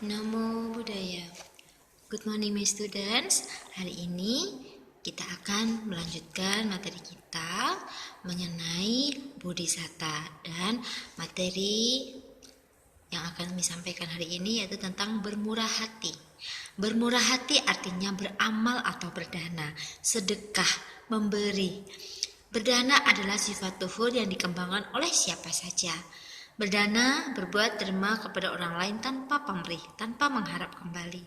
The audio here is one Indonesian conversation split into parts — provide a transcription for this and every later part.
Namo Buddhaya. Good morning my students. Hari ini kita akan melanjutkan materi kita mengenai Bodhisatta, dan materi yang akan kami sampaikan hari ini yaitu tentang bermurah hati. Bermurah hati artinya beramal atau berdana, sedekah, memberi. Berdana adalah sifat luhur yang dikembangkan oleh siapa saja. Berdana berbuat derma kepada orang lain tanpa pamrih, tanpa mengharap kembali.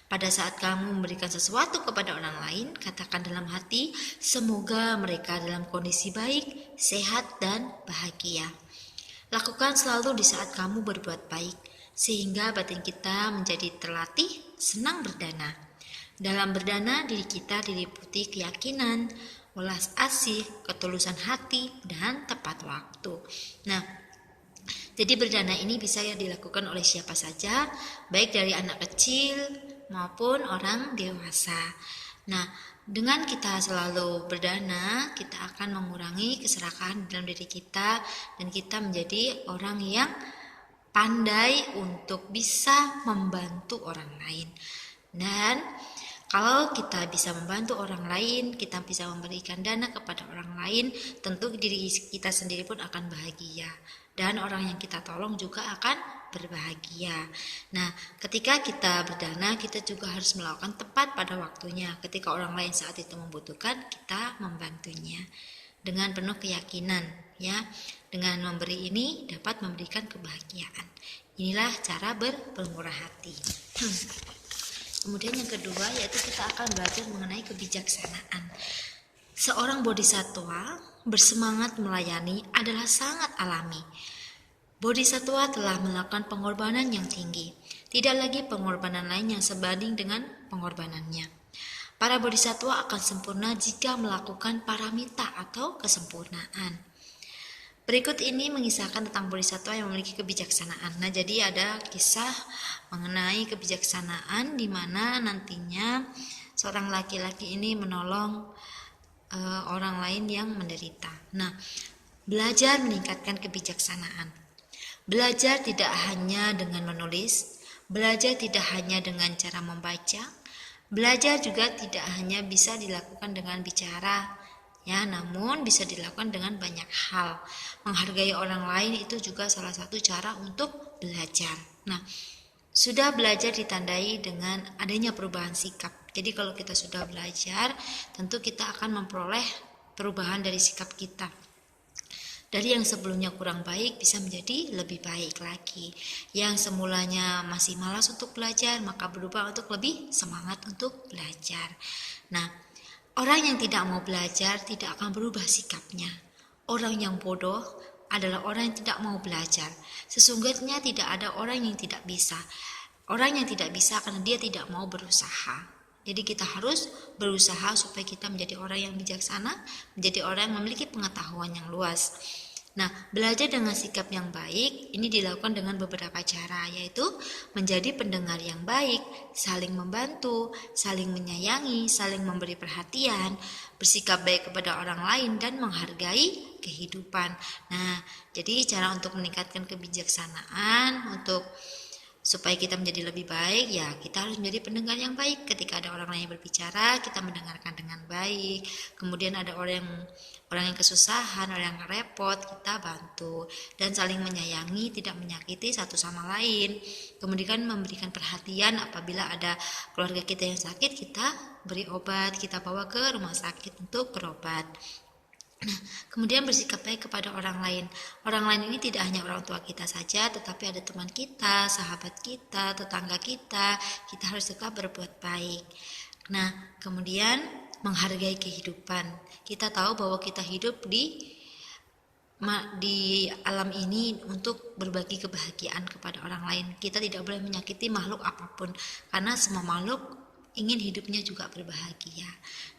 Pada saat kamu memberikan sesuatu kepada orang lain, katakan dalam hati, semoga mereka dalam kondisi baik, sehat, dan bahagia. Lakukan selalu di saat kamu berbuat baik, sehingga batin kita menjadi terlatih senang berdana. Dalam berdana, diri kita diliputi keyakinan, welas asih, ketulusan hati, dan tepat waktu. Jadi berdana ini bisa dilakukan oleh siapa saja, baik dari anak kecil maupun orang dewasa. Dengan kita selalu berdana, kita akan mengurangi keserakahan dalam diri kita, dan kita menjadi orang yang pandai untuk bisa membantu orang lain. Dan kalau kita bisa membantu orang lain, kita bisa memberikan dana kepada orang lain, tentu diri kita sendiri pun akan bahagia. Dan orang yang kita tolong juga akan berbahagia. Ketika kita berdana, kita juga harus melakukan tepat pada waktunya. Ketika orang lain saat itu membutuhkan, kita membantunya dengan penuh keyakinan, ya. Dengan memberi ini dapat memberikan kebahagiaan. Inilah cara bermurah hati. Kemudian yang kedua yaitu kita akan belajar mengenai kebijaksanaan. Seorang bodhisattva bersemangat melayani adalah sangat alami. Bodhisattva telah melakukan pengorbanan yang tinggi. Tidak lagi pengorbanan lain yang sebanding dengan pengorbanannya. Para bodhisattva akan sempurna jika melakukan paramita atau kesempurnaan. Berikut ini mengisahkan tentang bodhisattva yang memiliki kebijaksanaan. Jadi ada kisah mengenai kebijaksanaan di mana nantinya seorang laki-laki ini menolong orang lain yang menderita. Belajar meningkatkan kebijaksanaan. Belajar tidak hanya dengan menulis, belajar tidak hanya dengan cara membaca, belajar juga tidak hanya bisa dilakukan dengan bicara, namun bisa dilakukan dengan banyak hal. Menghargai orang lain itu juga salah satu cara untuk belajar. Sudah belajar ditandai dengan adanya perubahan sikap. Jadi kalau kita sudah belajar, tentu kita akan memperoleh perubahan dari sikap kita. Dari yang sebelumnya kurang baik bisa menjadi lebih baik lagi. Yang semulanya masih malas untuk belajar, maka berubah untuk lebih semangat untuk belajar. Orang yang tidak mau belajar tidak akan berubah sikapnya. Orang yang bodoh adalah orang yang tidak mau belajar. Sesungguhnya tidak ada orang yang tidak bisa. Orang yang tidak bisa karena dia tidak mau berusaha. Jadi kita harus berusaha supaya kita menjadi orang yang bijaksana, menjadi orang yang memiliki pengetahuan yang luas. Belajar dengan sikap yang baik ini dilakukan dengan beberapa cara, yaitu menjadi pendengar yang baik, saling membantu, saling menyayangi, saling memberi perhatian, bersikap baik kepada orang lain, dan menghargai kehidupan. Jadi cara untuk meningkatkan kebijaksanaan, supaya kita menjadi lebih baik, kita harus menjadi pendengar yang baik. Ketika ada orang lain yang berbicara, kita mendengarkan dengan baik. Kemudian ada orang yang kesusahan, orang yang repot, kita bantu. Dan saling menyayangi, tidak menyakiti satu sama lain. Kemudian memberikan perhatian apabila ada keluarga kita yang sakit, kita beri obat, kita bawa ke rumah sakit untuk berobat. Kemudian bersikap baik kepada orang lain. Orang lain ini tidak hanya orang tua kita saja, tetapi ada teman kita, sahabat kita, tetangga kita. Kita harus tetap berbuat baik. Kemudian menghargai kehidupan. Kita tahu bahwa kita hidup di alam ini untuk berbagi kebahagiaan kepada orang lain. Kita tidak boleh menyakiti makhluk apapun, karena semua makhluk ingin hidupnya juga berbahagia.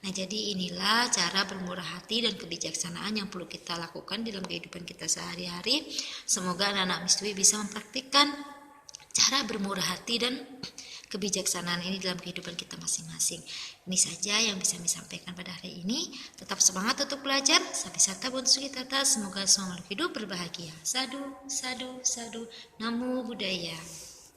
Jadi inilah cara bermurah hati dan kebijaksanaan yang perlu kita lakukan dalam kehidupan kita sehari-hari. Semoga anak-anak Mistui bisa mempraktikkan cara bermurah hati dan kebijaksanaan ini dalam kehidupan kita masing-masing. Ini saja yang bisa kami sampaikan pada hari ini. Tetap semangat untuk belajar. Sampai sata buntu tata. Semoga semua makhluk hidup berbahagia. Sadu, sadu, sadu. Namo Buddhaya.